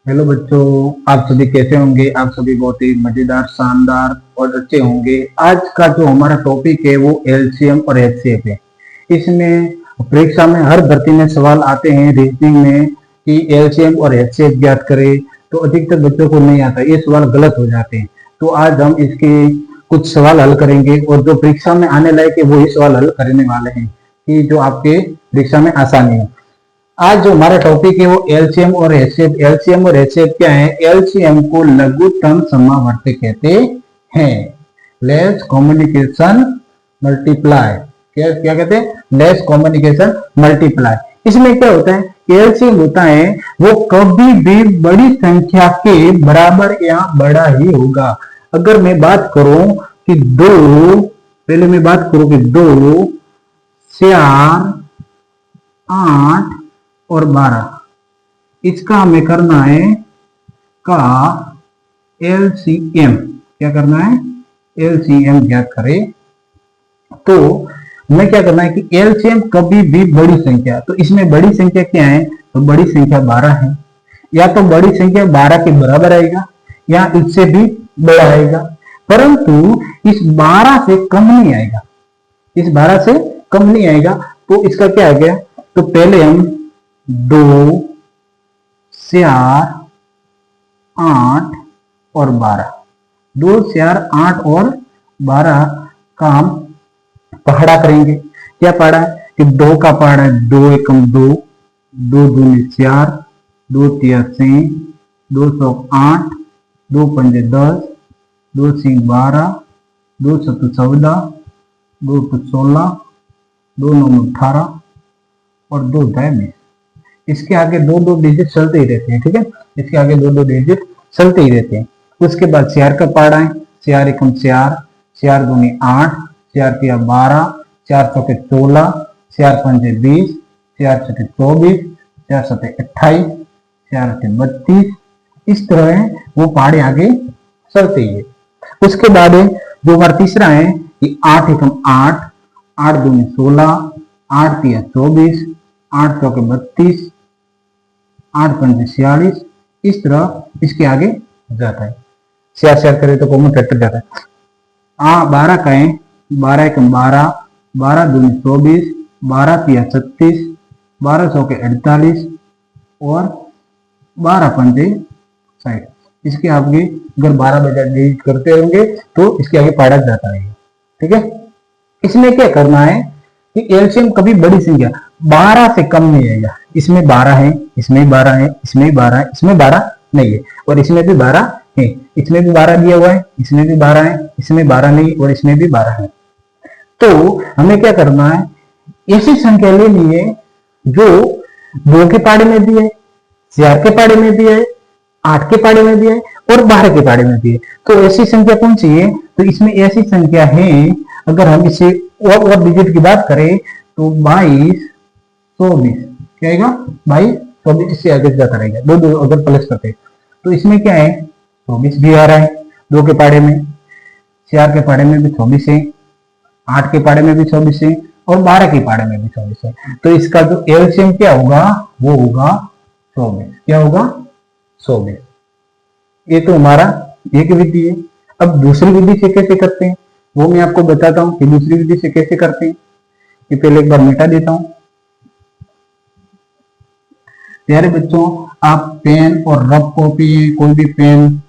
Hello बच्चों, आप सभी कैसे होंगे। आप सभी बहुत ही मजेदार, शानदार और अच्छे होंगे। आज का जो हमारा टॉपिक है वो एलसीएम और एचसीएफ है। इसमें परीक्षा में हर भर्ती में सवाल आते हैं रीजनिंग में कि एलसीएम और एचसीएफ ज्ञात करें, तो अधिकतर बच्चों को नहीं आता, ये सवाल गलत हो जाते हैं। तो आज हम इसके कुछ सवाल हल करेंगे और जो परीक्षा में आने लायक है वही सवाल हल करने वाले हैं कि जो आपके परीक्षा में आसानी हो। आज जो हमारा टॉपिक है वो एलसीएम और एचसीएफ। एलसीएम और एचसीएफ क्या है? एलसीएम को लघुत्तम समावर्ती कहते हैं, लेस कम्युनिकेशन मल्टीप्लाई। क्या क्या कहते हैं? Less communication multiply. इसमें क्या होता है? एलसीएम होता है वो कभी भी बड़ी संख्या के बराबर या बड़ा ही होगा। अगर मैं बात करूं कि दो, पहले मैं बात करूं कि 2, 4, 8 और 12, इसका हमें करना है का एलसीएम। क्या करना है? एलसीएम ज्ञात करें। तो हमें क्या करना है कि एलसीएम कभी भी बड़ी संख्या, तो इसमें बड़ी संख्या क्या है? तो बड़ी संख्या 12 है। या तो बड़ी संख्या 12 के बराबर आएगा या इससे भी बड़ा आएगा, परंतु इस 12 से कम नहीं आएगा। इस 12 से कम नहीं आएगा। तो इसका क्या आ गया? तो पहले हम 2, 4, 8 और 12, 2, 4, 8 और 12 का हम पहाड़ा करेंगे। क्या पहाड़ा है कि 2 का पहाड़ा है 2 एकम 2, 2 दूनी 4, 2 तिया 6, 2 सौ 8, 2 पंजे 10, 2 सिंह 12, 2 सतु 14, 2 टू 16, 2 9 18 और 2 दाएं 20। इसके आगे 2 डिजिट चलते ही रहते हैं, ठीक है। इसके आगे 2 डिजिट चलते ही रहते हैं। उसके बाद 4 का पहाड़ा है, 4 एकम 4, 4 दूनी 8, 4 तिया 12, 4 चौके 16, 4 पंजे 20, 4 चौके 24, 4 सते 28, 4 अठे 32। इस तरह वो पहाड़े आगे चलते ही है। उसके बाद जो हमारा तीसरा है कि 8 एकम 8, 8 दूनी 16, 8 तिया 24, 8 चौके 32, 8 पंजे 46। इस तरह इसके आगे जाता है। शेयर शेयर करें तो कॉमन फैक्टर जाता है। 12 का है 12 एकम 12, 12 दूनी 24, 12 तिया 36, 12 चौके 48 और 12 पंजे 60। इसके आगे अगर 12 बजा डिलीट करते होंगे तो इसके आगे पहाड़ा जाता है, ठीक है। इसमें क्या करना है कि एलसीएम कभी बड़ी संख्या 12 से कम नहीं आएगा। इसमें 12 है, इसमें 12 है, इसमें 12 है, इसमें 12 नहीं है और इसमें भी 12 है। इसमें भी 12 दिया हुआ है, इसमें भी 12 है, इसमें 12 नहीं और इसमें भी 12 है। तो हमें क्या करना है? ऐसी संख्या लेनी है जो 2 के पहाड़े में भी है, 4 के पहाड़े में भी है, 8 के पहाड़े में भी है और 12 के पहाड़े में भी है। तो ऐसी संख्या कौन सी है? तो इसमें ऐसी संख्या है, अगर हम इसे और डिजिट की बात करें तो 22, 24। क्या आएगा? 22, 24। इससे आगे जाता रहेगा। 2 अगर प्लस करते तो इसमें क्या है? 24 भी आ रहा है 2 के पहाड़े में, 4 के पहाड़े में भी 24 है, 8 के पहाड़े में भी 24 है और 12 के पहाड़े में भी 24 है। तो इसका जो एलसीएम क्या होगा? वो होगा 24। क्या होगा? 24। ये तो हमारा एक विधि है। अब दूसरी विधि से कैसे करते हैं वो मैं आपको बताता हूं कि दूसरी विधि से कैसे करते हैं। कि पहले एक बार मिटा देता हूं। प्यारे बच्चों, आप पेन और रफ कॉपी, कोई भी पेन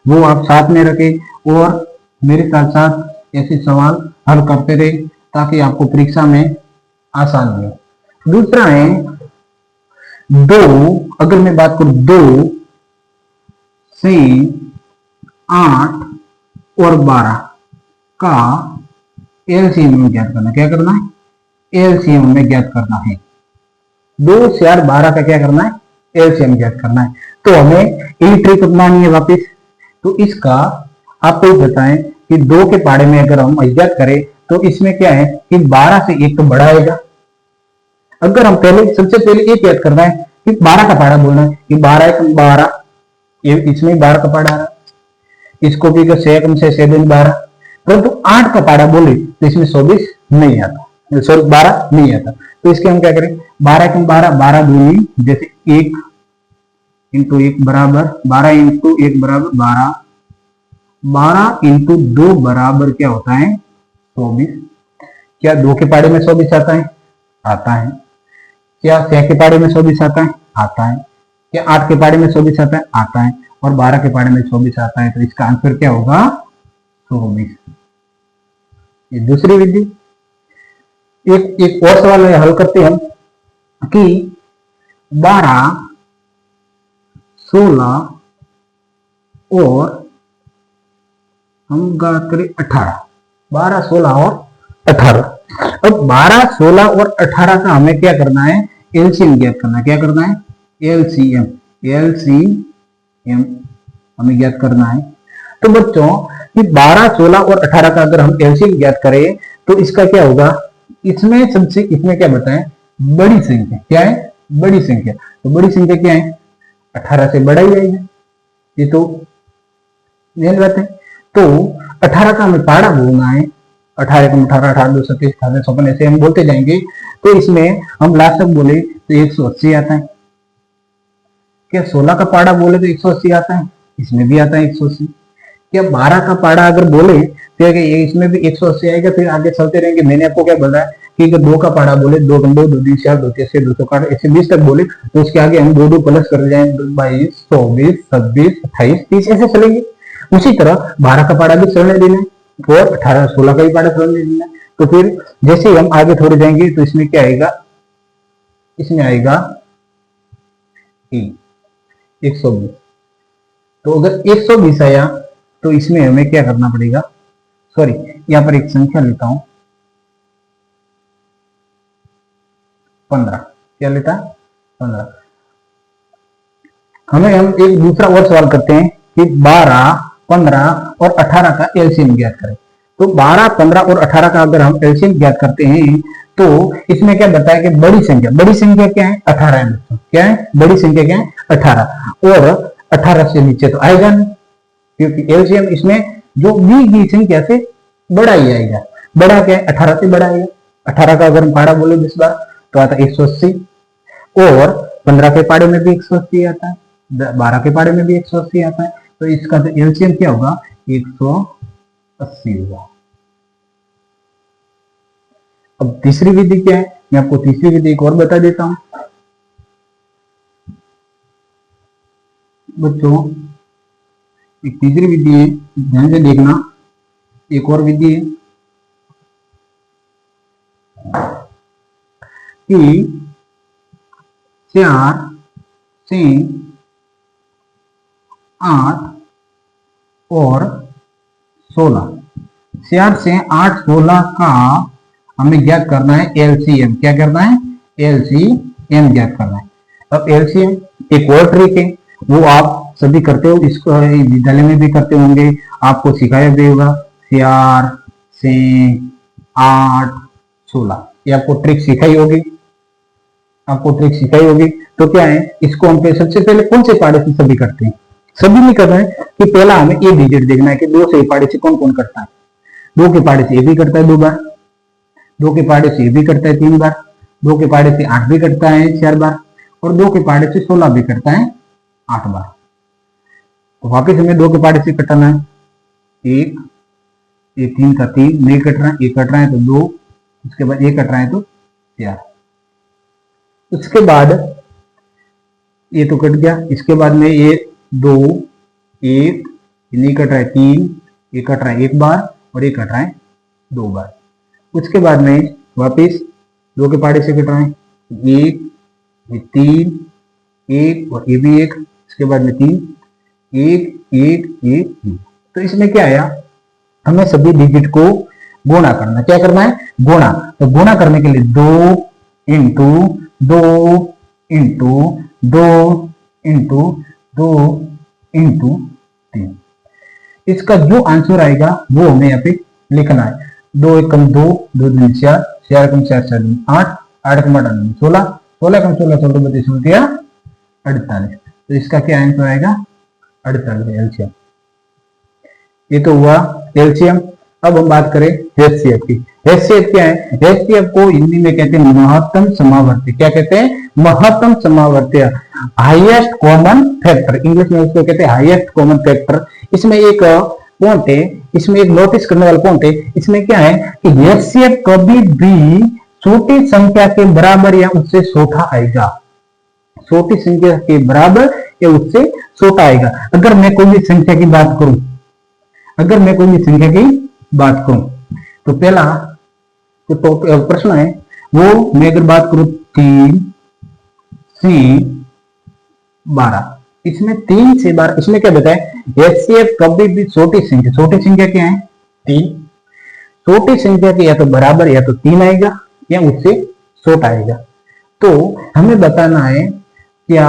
वो आप साथ में रखें और मेरे साथ साथ ऐसे सवाल हल करते रहे ताकि आपको परीक्षा में आसानी हो। दूसरा है 2, अगर मैं बात करूं 2 से 8 और 12 का एलसीएम में ज्ञात करना। क्या करना है? एलसीएम में ज्ञात करना है। 2 से 8 12 का क्या करना है? एलसीएम ज्ञात करना है। तो हमें यही ट्रिक अपनानी है वापिस। तो इसका आपको ही बताएं कि 2 के पहाड़े में अगर हम ज्ञात करें तो इसमें क्या है कि 12 से 1 तो बड़ा आएगा। अगर हम पहले सबसे पहले ये याद करना है कि 12 का पहाड़ा बोलना है कि 12 एकम 12, ये इसमें 12 का पहाड़ा आ रहा है। इसको भी 6 एकम 6, 7 दूनी 12, परंतु 8 का पहाड़ा बोले तो इसमें 24 नहीं आता, सॉरी 12 नहीं आता। तो इसके हम क्या करें? 12 एकम 12, 12 दूनी जैसे 1, इंटू 1 बराबर 12 इंटू 1 बराबर 12, 12 इंटू 2 बराबर क्या होता है 24। क्या 2 के पाड़े में 24 आता है? आता है। क्या 6 के पाड़े में 24 आता है? आता है। क्या 8 के पाड़े में 24 आता है? आता है। और 12 के पाड़े में 24 आता है, तो इसका आंसर क्या होगा 24। ये दूसरी विधि। एक और सवाल हल करते हैं हम कि 12, 16 और हम बात करें 18, 12, 16 और 18। अब 12, 16 और 18 का हमें क्या करना है? एलसीएम ज्ञात करना है। क्या करना है? एलसीएम। एलसीएम हमें ज्ञात करना है। तो बच्चों कि 12, 16 और 18 का अगर हम एलसीएम ज्ञात करें तो इसका क्या होगा? इसमें क्या बताएं? बड़ी संख्या। क्या है? बड़ी संख्या। तो बड़ी संख्या क्या है? 18 से बड़ा ही आएगा। ये तो मेन बात है। तो 18 का हमें पाड़ा बोलना है। 18 कम 18, 18 2 27, 28 56 ऐसे हम बोलते जाएंगे। तो इसमें हम लास्ट तक बोले तो 180 आता है। क्या 16 का पाड़ा बोले तो 180 आता है? इसमें भी आता है 180। क्या 12 का पाड़ा अगर बोले तो इसमें भी 180 आएगा। फिर आगे चलते रहेंगे। मैंने आपको क्या बोला कि अगर 2 का पाड़ा बोले 2 2 2 2 4 2 3 2 2 ऐसे 20 तक बोले तो उसके आगे हम 2 2 प्लस कर जाए 22 24 26 28 30 ऐसे चलेंगे। उसी तरह 12 का पाड़ा भी चलने देना है और 18 16 का भी पाड़ा चलने देना है। तो फिर जैसे हम आगे थोड़े जाएंगे तो इसमें क्या आएगा? इसमें आएगा 120। तो अगर 120 आया तो इसमें हमें क्या करना पड़ेगा? सॉरी, यहां पर एक संख्या लेता हूं 15। क्या लेता? 15। हम एक दूसरा और सवाल करते हैं कि 12, 15 और 18 का एलसीएम ज्ञात करें। तो 12, 15 और 18 का अगर हम एलसीएम ज्ञात करते हैं तो इसमें क्या बताया कि बड़ी संख्या क्या है? 18 है दोस्तों। क्या है? बड़ी संख्या क्या है? 18। और 18 से नीचे तो आएगा नहीं, क्योंकि एलसीएम इसमें जो दी गई संख्या से बड़ा ही आएगा। बड़ा क्या है? 18 से बड़ा आएगा। 18 का अगर हम पाड़ा बोले 10 बार तो आता है 180। और 15 के पाड़े में भी 180 आता है, 12 के पाड़े में भी 180 आता है। तो इसका तो एलसीएम क्या होगा? 180 होगा। अब तीसरी विधि क्या है? मैं आपको तीसरी विधि एक और बता देता हूं बच्चों। एक तीसरी विधि है, ध्यान से देखना। एक और विधि है कि 4 से 8 और 16, 4 से 8 16 का हमें ज्ञात करना है एलसीएम। क्या करना है? एलसीएम ज्ञात करना है। अब एलसीएम एक और ट्रिक है, वो आप सभी करते हो, इसको विद्यालय में भी करते होंगे, आपको सिखाया भी होगा। 4 से 8 16 ये आपको ट्रिक सिखाई होगी। तो क्या है? इसको हम सबसे पहले कौन से पाड़े से सभी करते हैं? सभी नहीं कर रहे हैं कि पहला हमें ये डिजिट देखना है कि 2 से पाड़े से कौन कौन करता है। 2 के पाड़े से ये भी करता है 2 बार, 2 के पाड़े से ये भी करता है 3 बार, 2 के पाड़े से 8 भी करता है 4 बार, और 2 के पाड़े से 16 भी करता है 8 बार। तो वापिस हमें 2 के पाड़े से कटाना है। 1, ये 3 का 3 नहीं कट रहा है, 1 कट रहा है तो 2, उसके बाद 1 कट रहा है तो 4। उसके बाद ये तो कट गया। इसके बाद में ये 2, 1 नहीं कट रहा है 3, ये कट रहा है 1 बार और ये कट रहा है 2 बार। उसके बाद में वापिस 2 के पाड़े से कट रहा है 1, ये 3, 1 और ये भी 1, इसके बाद में 3, 1 1 1 3। तो इसमें क्या आया? हमें सभी डिजिट को गुणा करना। क्या करना है? गुणा। तो गुणा करने के लिए 2 इंटू 2 इंटू 2 इंटू 2 इंटू 3। इसका जो आंसर आएगा वो हमें यहाँ पे लिखना है। 2 एकम 2, 2 दूनी 4, 4 एकम 4, 4 दूनी 8, 8 एकम 8 दूनी 16, 16 एकम 16, 16 32 हो गया 48। तो इसका क्या आंसर आएगा? 48 एलसीएम। ये तो हुआ एलसीएम। अब हम बात करें एचसीएफ की। एचसीएफ क्या है? एचसीएफ को हिंदी में कहते हैं महत्तम समावर्ती। क्या कहते हैं? महत्तम समावर्ती, हाईएस्ट कॉमन फैक्टर, इंग्लिश में उसको कहते हैं हाईएस्ट कॉमन फैक्टर। इसमें एक पॉइंट है, इसमें एक नोटिस करने वाला पॉइंट है। इसमें क्या है कि एचसीएफ कभी भी छोटी संख्या के बराबर या उससे छोटा आएगा, छोटी संख्या के बराबर या उससे छोटा आएगा। अगर मैं कोई भी संख्या की बात करूं, अगर मैं कोई भी संख्या की बात करूं तो पहला तो प्रश्न है वो, मैं अगर बात करूं 3 से 12, इसमें 3 से 12, इसमें क्या बताया? एचसीएफ कभी भी छोटी संख्या, छोटी संख्या क्या है? 3, छोटी संख्या के या तो बराबर या तो 3 आएगा या उससे छोटा आएगा। तो हमें बताना है क्या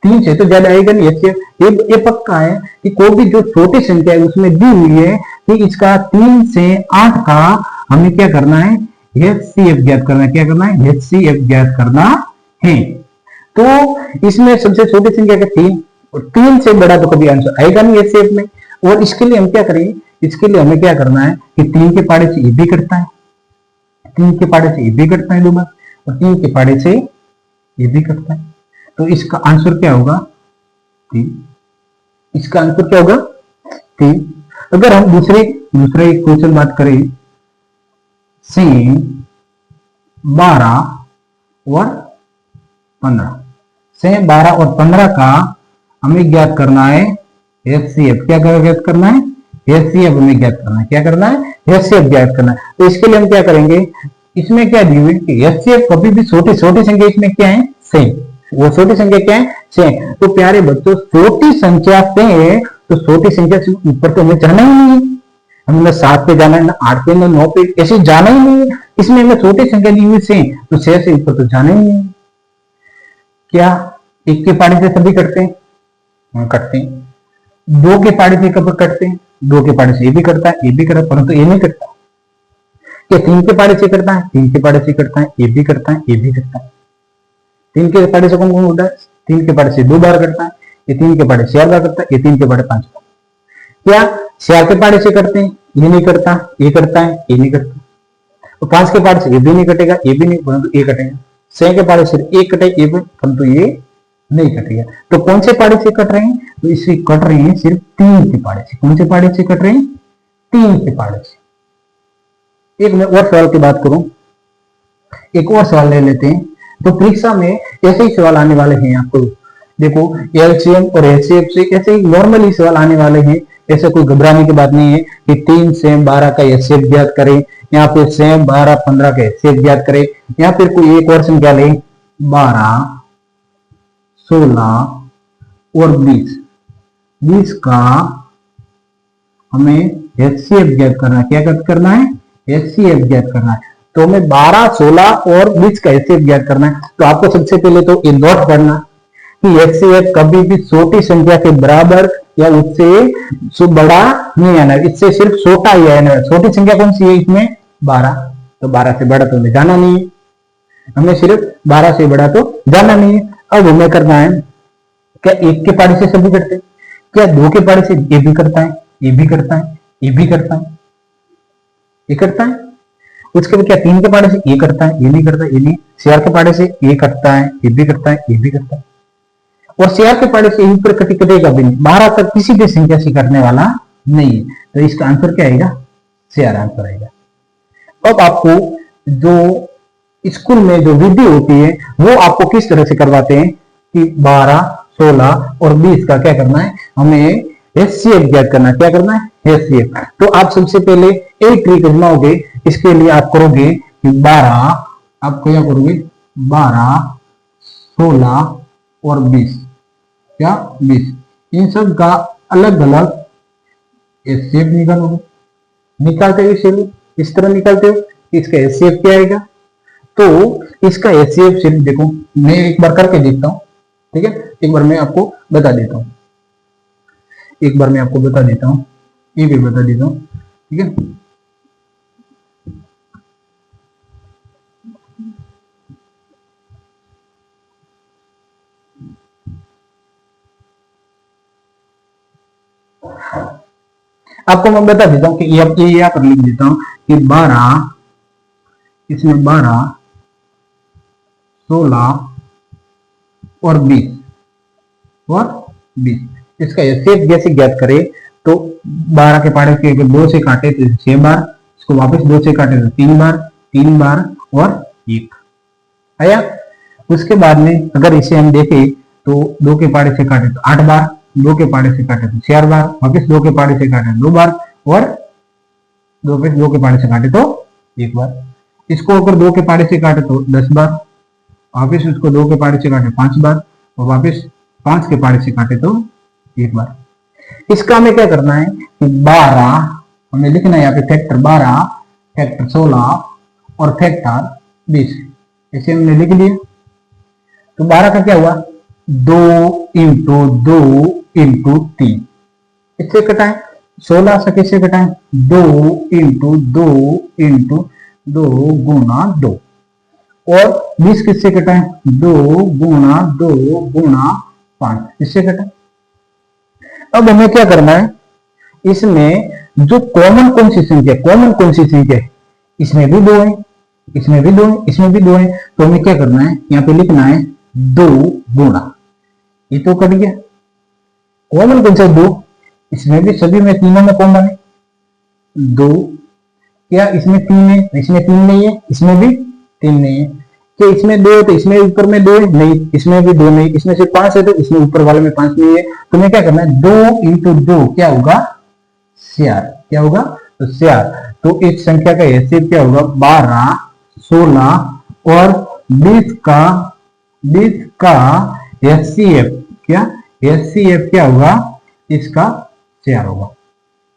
3 से तो ज्यादा आएगा नहीं एचसीएफ, ये पक्का है कि कोई भी जो छोटी संख्या है उसमें दी हुई है कि इसका 3 से 8 का हमें क्या करना है? एचसीएफ ज्ञात करना है। क्या करना है? एचसीएफ ज्ञात करना है। तो इसमें सबसे छोटी संख्या का 3, और 3 से बड़ा तो कभी आंसर आएगा नहीं एचसीएफ में। और इसके लिए हम क्या करेंगे? इसके लिए हमें क्या करना है कि 3 के पाड़े से ये भी कटता है, 3 के पाड़े से ये भी कटता है 2 बार, और 3 के पाड़े से ये भी कटता है। तो इसका आंसर क्या होगा? 3। इसका आंसर क्या होगा? 3। अगर हम दूसरे क्वेश्चन बात करें, से 12 और 15, से 12 और 15 का हमें ज्ञात करना है एचसीएफ। क्या ज्ञात करना है? एचसीएफ हमें ज्ञात करना है। क्या करना है? एचसीएफ ज्ञात करना है। तो इसके लिए हम क्या करेंगे? इसमें क्या दी हुई कि एचसीएफ कभी भी छोटी संख्या, इसमें क्या है? सेम, वो छोटी संख्या क्या है? सेम। तो प्यारे बच्चों, छोटी संख्या से, तो छोटी संख्या से ऊपर तो हमें जाना ही नहीं है, हमें 7 पे जाना है, ना 8 पे, ना 9 पे, ऐसे जाना ही नहीं है। इसमें हमें छोटी संख्या दी हुई से, तो 6 से ऊपर तो जाना ही नहीं है। क्या 1 के पाड़े से सभी कटते हैं? हाँ, कटते हैं। 2 के पाड़े से कब कटते हैं? 2 के पाड़े से ये भी कटता है, ये भी कटता है, परंतु ये नहीं कटता। क्या 3 के पाड़े से करता है? 3 के पाड़े से करता है, ये भी करता है, ये भी करता है। 3 के पाड़े से कौन कौन होता है? 3 के पाड़े से 2 बार करता है, ये 3 के पाड़े से 4 बार करता है, ये 3 के पाड़े 5 बार। क्या 4 के पाड़े से करते हैं? ये नहीं करता, ये करता है, ये नहीं करता। तो 5 के पाड़े से ये भी नहीं कटेगा, ये भी नहीं, परंतु ये कटेगा। 6 के पाड़े से एक कटे, ये भी, परंतु ये नहीं कटेगा। तो कौन से पाड़े से कट रहे हैं? तो इसे कट रहे हैं सिर्फ 3 के पाड़े से। कौन से पाड़े से कट रहे हैं? 3 के पाड़े से। एक मैं और सवाल की बात करूं, एक और सवाल ले लेते हैं। तो परीक्षा में ऐसे ही सवाल आने वाले हैं आपको। देखो, एलसीएम और एचसीएफ से ऐसे ही नॉर्मली सवाल आने वाले हैं। ऐसे कोई घबराने की बात नहीं है कि 3 से 12 का एचसीएफ ज्ञात करें, या फिर से 12 15 का एचसीएफ ज्ञात करें, या फिर कोई एक और संख्या ले 12 16 और 20 का हमें एचसीएफ ज्ञात करना है। क्या ज्ञात करना है? एचसीएफ ज्ञात करना है। तो हमें 12 16 और 20 का एचसीएफ ज्ञात करना है। तो आपको सबसे पहले तो ये नोट करना कि एचसीएफ कभी भी छोटी संख्या के बराबर या उससे बड़ा नहीं आना, इससे सिर्फ छोटा ही आना है। छोटी संख्या कौन सी है इसमें? 12। तो 12 से बड़ा तो हमें जाना नहीं है, हमें सिर्फ 12 से बड़ा तो जाना नहीं है। अब हमें करना है, क्या 1 के पाड़े से सभी करते हैं? क्या 2 के पाड़े से ये भी करता है, ये भी करता है, ये भी करता है, ये करता है। उसके बाद क्या 3 के पाड़े से ये करता है, ये नहीं करता, ये नहीं। 4 के पाड़े से ये करता है, ये भी करता है, ये भी करता है। और 4 के पाड़े से ऊपर कटी कटेगा भी नहीं। 12 तक किसी भी संख्या से करने वाला नहीं है। तो इसका आंसर क्या आएगा? 4 आंसर आएगा। अब आपको जो स्कूल में जो विधि होती है वो आपको किस तरह से करवाते हैं कि 12 16 और 20 का क्या करना है? हमें एचसीएफ ज्ञात करना है। क्या करना है? एचसीएफ। तो आप सबसे पहले एक ट्रिक आजमाओगे। इसके लिए आप करोगे कि 12, आप क्या करोगे? 12 16 और 20, क्या 20, इन सब का अलग अलग एचसीएफ निकालोगे। निकालते हो इस तरह निकालते हो, इसका एचसीएफ क्या आएगा? तो इसका एचसीएफ सिर्फ देखो, मैं एक बार करके देखता हूं, ठीक है? एक बार मैं आपको बता देता हूं, एक बार मैं आपको बता देता हूं, ये भी बता देता हूं, ठीक है? आपको मैं बता देता हूँ कि ये यहाँ पर लिख देता हूँ कि 12, इसमें 12, 16 और 20 इसका एचसीएफ जैसे ज्ञात करे तो 12 के पाड़े के अगर 2 से काटे तो 6 बार, इसको वापस 2 से काटे तो 3 बार और 1 आया। उसके बाद में अगर इसे हम देखें तो 2 के पाड़े से काटे तो 8 बार, 2 के पाड़े से काटे तो 4 बार, वापस 2 के पाड़े से काटे 2 बार और 2 के पाड़े से काटे तो 1 बार। इसको अगर 2 के पाड़े से काटे तो 10 बार, वापस उसको 2 के पाड़े से काटे 5 बार और वापस 5 के पाड़े से काटे तो 1 बार। इसका हमें क्या करना है कि 12 हमें लिखना है यहाँ पे फैक्टर 12, फैक्टर 16 और फैक्टर 20 ऐसे हमने लिख लिया। तो 12 का क्या हुआ 2 इंटू 2 इंटू 3 इससे कटाएं। 16 से कैसे कटाएं 2 इंटू 2 इंटू 2 गुना 2 और 20 किससे कटाएं 2 गुना 2 गुना 5 इससे कटाएं। अब हमें क्या करना है इसमें जो कॉमन कौन सी संख्या है इसमें भी 2 है, इसमें भी 2 है, इसमें भी 2 है। तो हमें क्या करना है यहाँ पे लिखना है 2 गुना, ये तो कट गया। कॉमन कौन सा 2 इसमें भी सभी में तीनों में कॉमन है 2। क्या इसमें 3 है, इसमें 3 नहीं है, इसमें भी 3 नहीं है। क्या इसमें 2 है तो इसमें ऊपर में 2 है नहीं, इसमें भी 2 नहीं, इसमें से 5 है तो इसमें ऊपर वाले में 5 नहीं है। तो हमें क्या करना है 2 इंटू 2 क्या होगा 4, क्या होगा तो 4। तो इस संख्या का एचसीएफ क्या होगा 12, 16 और 20 का एचसीएफ क्या होगा इसका 4 होगा।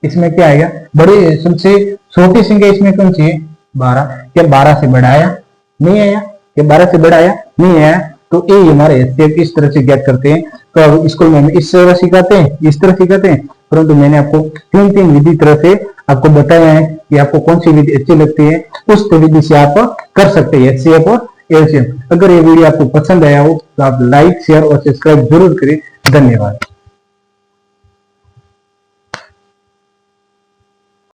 इसमें क्या आएगा बड़े सबसे छोटी संख्या इसमें कौन सी है 12। क्या 12 से बड़ा आया नहीं आया, क्या 12 से बड़ा आया नहीं आया। तो ये हमारे एचसीएफ इस तरह से ज्ञात करते हैं। तो स्कूल में इस तरह सिखाते हैं, इस तरह सिखाते हैं, परंतु मैंने आपको 3 विधि तरह से आपको बताया है कि आपको कौन सी विधि अच्छी लगती है उस विधि से आप कर सकते हैं एचसीएफ और एलसीएम। अगर ये वीडियो आपको पसंद आया हो तो आप लाइक शेयर और सब्सक्राइब जरूर करें। धन्यवाद।